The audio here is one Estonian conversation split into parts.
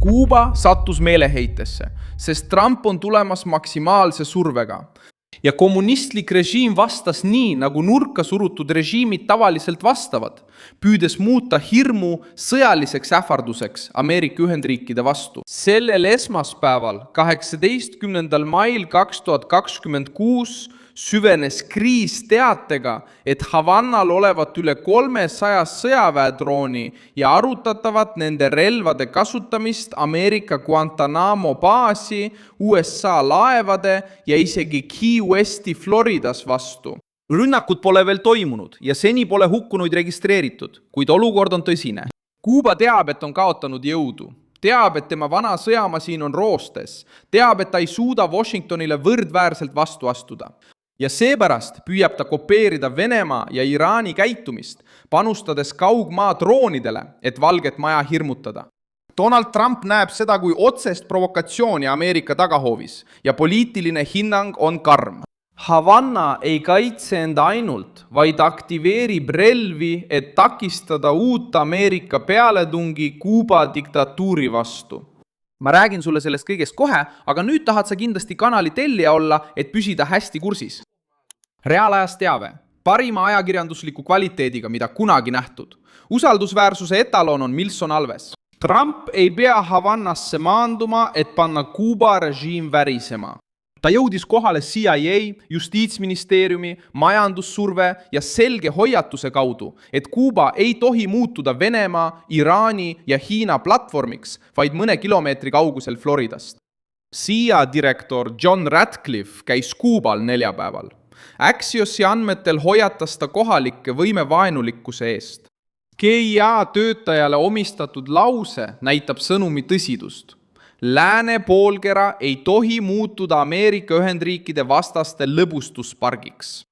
Kuuba sattus meeleheitesse, sest Trump on tulemas maksimaalse survega. Ja kommunistlik režiim vastas nii, nagu nurka surutud režiimid tavaliselt vastavad, püüdes muuta hirmu sõjaliseks ähvarduseks Ameerika Ühendriikide vastu. Sellel esmaspäeval, 18. mail 2026, süvenes kriis teatega, et Havannal olevat üle 300 sõjaväedrooni ja arutatavat nende relvade kasutamist Ameerika Guantanamo baasi, USA laevade ja isegi Key Westi Floridas vastu. Rünnakud pole veel toimunud ja seni pole hukkunuid registreeritud, kuid olukord on tõsine. Kuuba teab, et on kaotanud jõudu. Teab, et tema vana sõjamasiin on roostes. Teab, et ta ei suuda Washingtonile võrdväärselt vastu astuda. Ja seepärast püüab ta kopeerida Venemaa ja Iraani käitumist, panustades kaugmaa droonidele, et Valget Maja hirmutada. Donald Trump näeb seda kui otsest provokatsiooni Ameerika tagahoovis ja poliitiline hinnang on karm. Havanna ei kaitse enda ainult, vaid aktiveerib relvi, et takistada uut Ameerika pealetungi Kuuba diktatuuri vastu. Ma räägin sulle sellest kõigest kohe, aga nüüd tahad sa kindlasti kanali tellija olla, et püsida hästi kursis. Reaalajas teave, parima ajakirjandusliku kvaliteediga, mida kunagi nähtud. Usaldusväärsuse etalon on Milson Alves. Trump ei pea Havannasse maanduma, et panna Kuuba režiim värisema. Ta jõudis kohale CIA, justiitsministeeriumi, majandussurve ja selge hoiatuse kaudu, et Kuuba ei tohi muutuda Venemaa, Iraani ja Hiina platvormiks, vaid mõne kilomeetri kaugusel Floridast. CIA direktor John Ratcliffe käis Kuubal neljapäeval. Axiosi andmetel hoiatas ta kohalikke võimevaenulikkuse eest. CIA töötajale omistatud lause näitab sõnumi tõsidust. Lääne poolkera ei tohi muutuda Ameerika Ühendriikide vastaste lõbustuspargiks.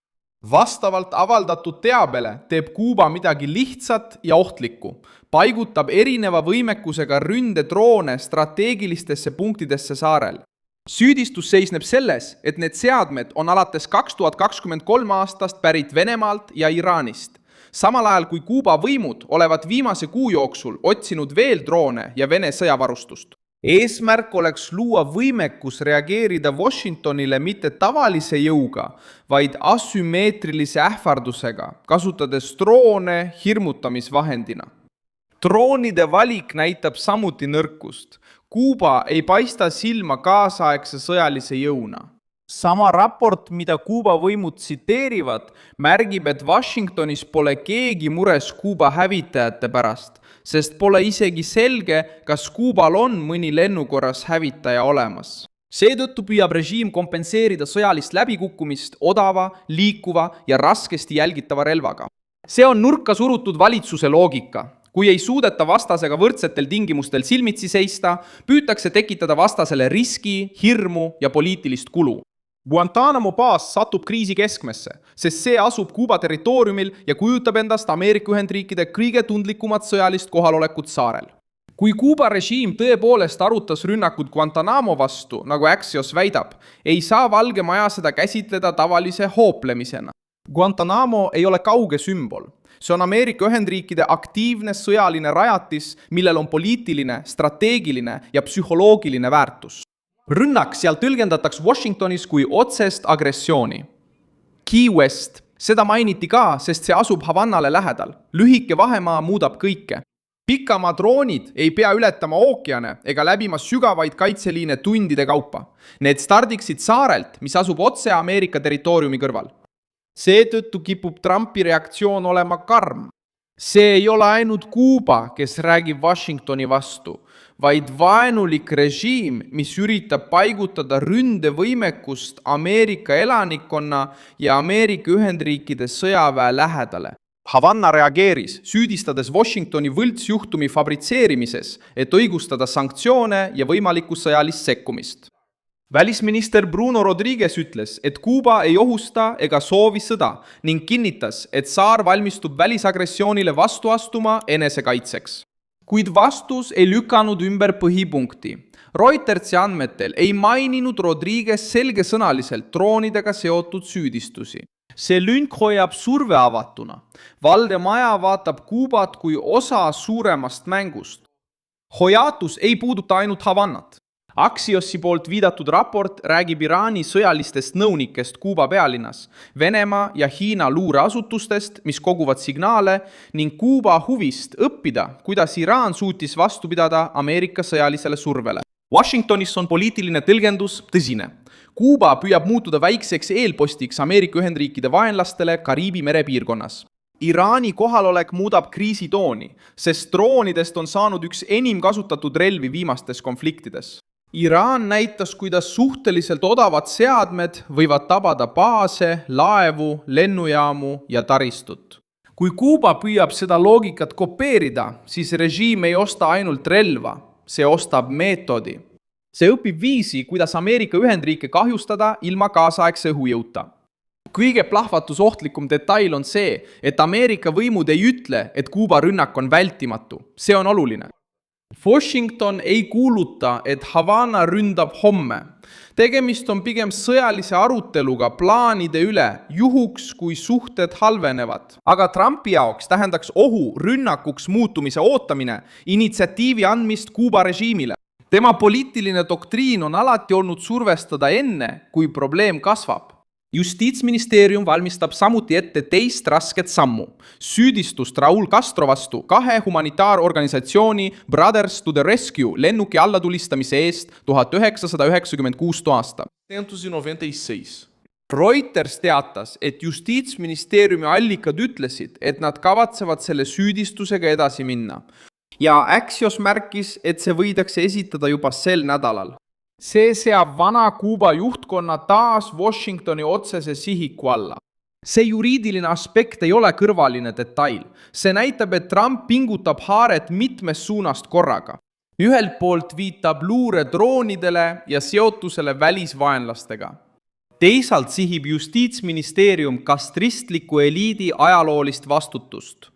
Vastavalt avaldatud teabele teeb Kuuba midagi lihtsat ja ohtlikku. Paigutab erineva võimekusega ründedroone strateegilistesse punktidesse saarel. Süüdistus seisneb selles, et need seadmed on alates 2023 aastast pärit Venemaalt ja Iraanist. Samal ajal kui Kuuba võimud olevat viimase kuu jooksul otsinud veel droone ja Vene sõjavarustust. Eesmärk oleks luua võimekus reageerida Washingtonile mitte tavalise jõuga, vaid asümmeetrilise ähvardusega, kasutades droone hirmutamisvahendina. Droonide valik näitab samuti nõrkust. Kuuba ei paista silma kaasaegse sõjalise jõuna. Sama raport, mida Kuuba võimud tsiteerivad, märgib, et Washingtonis pole keegi mures Kuuba hävitajate pärast, sest pole isegi selge, kas Kuubal on mõni lennukorras hävitaja olemas. Seetõttu püüab režiim kompenseerida sõjalist läbikukkumist odava, liikuva ja raskesti jälgitava relvaga. See on nurka surutud valitsuse loogika. Kui ei suudeta vastasega võrdsetel tingimustel silmitsi seista, püütakse tekitada vastasele riski, hirmu ja poliitilist kulu. Guantanamo baas satub kriisi keskmesse, sest see asub Kuuba territooriumil ja kujutab endast Ameerika Ühendriikide kõige tundlikumat sõjalist kohalolekut saarel. Kui Kuuba režiim tõepoolest arutas rünnakut Guantanamo vastu, nagu Axios väidab, ei saa Valge Maja seda käsitleda tavalise hooplemisena. Guantanamo ei ole kauge sümbol. See on Ameerika Ühendriikide aktiivne sõjaline rajatis, millel on poliitiline, strateegiline ja psühholoogiline väärtus. Rünnak seal tõlgendatakse Washingtonis kui otsest agressiooni. Key West, seda mainiti ka, sest see asub Havannale lähedal. Lühike vahemaa muudab kõike. Pikamaa droonid ei pea ületama ookeane ega läbima sügavaid kaitseliine tundide kaupa. Need stardiksid saarelt, mis asub otse Ameerika territooriumi kõrval. Seetõttu kipub Trumpi reaktsioon olema karm. See ei ole ainult Kuuba, kes räägib Washingtoni vastu, vaid vaenulik režiim, mis üritab paigutada ründevõimekust Ameerika elanikkonna ja Ameerika Ühendriikide sõjaväe lähedale. Havanna reageeris, süüdistades Washingtoni võltsjuhtumi fabritseerimises, et õigustada sanktsioone ja võimalikku sõjalist sekkumist. Välisminister Bruno Rodriguez ütles, et Kuuba ei ohusta ega soovi sõda ning kinnitas, et saar valmistub välisagressioonile vastu astuma enesekaitseks. Kuid vastus ei lükanud ümber põhipunkti. Reutersi andmetel ei maininud Rodriguez selgesõnaliselt droonidega seotud süüdistusi. See lünk hoiab surve avatuna. Valge Maja vaatab Kuubat kui osa suuremast mängust. Hoiatus ei puuduta ainult Havannat. Axiossi poolt viidatud raport räägib Iraani sõjalistest nõunikest Kuuba pealinnas, Venemaa ja Hiina luureasutustest, mis koguvad signaale, ning Kuuba huvist õppida, kuidas Iraan suutis vastu pidada Ameerika sõjalisele survele. Washingtonis on poliitiline tõlgendus tõsine. Kuuba püüab muutuda väikseks eelpostiks Ameerika Ühendriikide vaenlastele Kariibi mere piirkonnas. Iraani kohalolek muudab kriisi tooni, sest droonidest on saanud üks enim kasutatud relvi viimastes konfliktides. Iraan näitas, kuidas suhteliselt odavad seadmed võivad tabada baase, laevu, lennujaamu ja taristut. Kui Kuuba püüab seda loogikat kopeerida, siis režiim ei osta ainult relva, see ostab meetodi. See õpib viisi, kuidas Ameerika Ühendriike kahjustada ilma kaasaegse õhujõuta. Kõige plahvatusohtlikum detail on see, et Ameerika võimud ei ütle, et Kuuba rünnak on vältimatu. See on oluline. Washington ei kuuluta, et Havana ründab homme. Tegemist on pigem sõjalise aruteluga plaanide üle, juhuks kui suhted halvenevad. Aga Trumpi jaoks tähendaks ohu rünnakuks muutumise ootamine initsiatiivi andmist Kuuba režiimile. Tema poliitiline doktriin on alati olnud survestada enne, kui probleem kasvab. Justiitsministeerium valmistab samuti ette teist rasket sammu. Süüdistust Raul Castro vastu 2 humanitaarorganisatsiooni Brothers to the Rescue lennuki allatulistamise eest 1996. aasta. 1996. Reuters teatas, et Justiitsministeeriumi allikad ütlesid, et nad kavatsevad selle süüdistusega edasi minna. Ja Axios märkis, et see võidakse esitada juba sel nädalal. See seab vana Kuuba juhtkonna taas Washingtoni otsese sihiku alla. See juriidiline aspekt ei ole kõrvaline detail. See näitab, et Trump pingutab haaret mitmest suunast korraga. Ühelt poolt viitab luure droonidele ja seotusele välisvaenlastega. Teisalt sihib Justiitsministeerium kastristliku eliidi ajaloolist vastutust.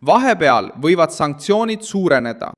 Vahepeal võivad sanktsioonid suureneda.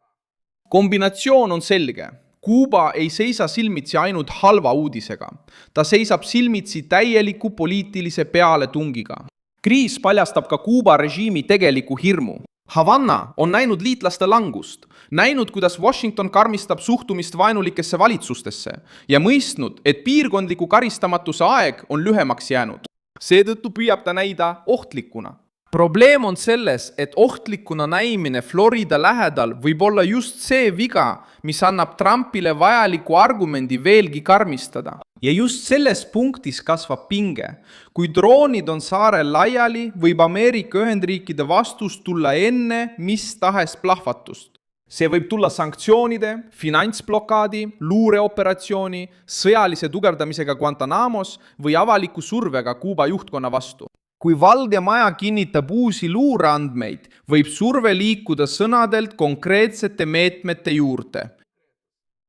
Kombinatsioon on selge. Kuuba ei seisa silmitsi ainult halva uudisega. Ta seisab silmitsi täieliku poliitilise pealetungiga. Kriis paljastab ka Kuuba režiimi tegeliku hirmu. Havana on näinud liitlaste langust, näinud, kuidas Washington karmistab suhtumist vaenulikesse valitsustesse ja mõistnud, et piirkondliku karistamatuse aeg on lühemaks jäänud. Seetõttu püüab ta näida ohtlikuna. Probleem on selles, et ohtlikuna näimine Florida lähedal võib olla just see viga, mis annab Trumpile vajaliku argumendi veelgi karmistada. Ja just selles punktis kasvab pinge. Kui droonid on saarel laiali, võib Ameerika Ühendriikide vastus tulla enne mis tahes plahvatust. See võib tulla sanktsioonide, finantsblokaadi, luureoperatsiooni, sõjalise tugevdamisega Guantanamos või avaliku survega Kuuba juhtkonna vastu. Kui Valge Maja kinnitab uusi luureandmeid, võib surve liikuda sõnadelt konkreetsete meetmete juurde.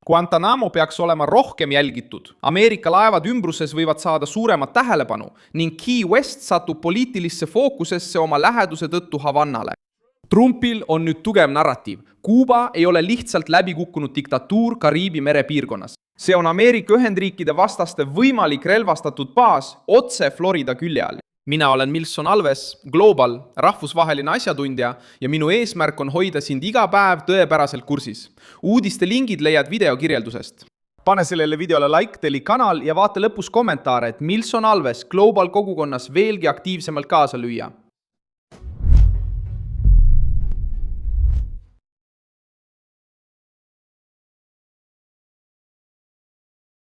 Guantanamo peaks olema rohkem jälgitud. Ameerika laevad ümbruses võivad saada suuremat tähelepanu ning Key West satub poliitilisse fookusesse oma läheduse tõttu Havannale. Trumpil on nüüd tugev narratiiv. Kuuba ei ole lihtsalt läbikukkunud diktatuur Kariibi mere piirkonnas. See on Ameerika Ühendriikide vastaste võimalik relvastatud baas otse Florida külje all. Mina olen Milson Alves, Global, rahvusvaheline asjatundja ja minu eesmärk on hoida sind iga päev tõepäraselt kursis. Uudiste lingid leiad videokirjeldusest. Pane sellele videole like, telli kanal ja vaata lõpus kommentaare, et Milson Alves Global kogukonnas veelgi aktiivsemalt kaasa lüüa.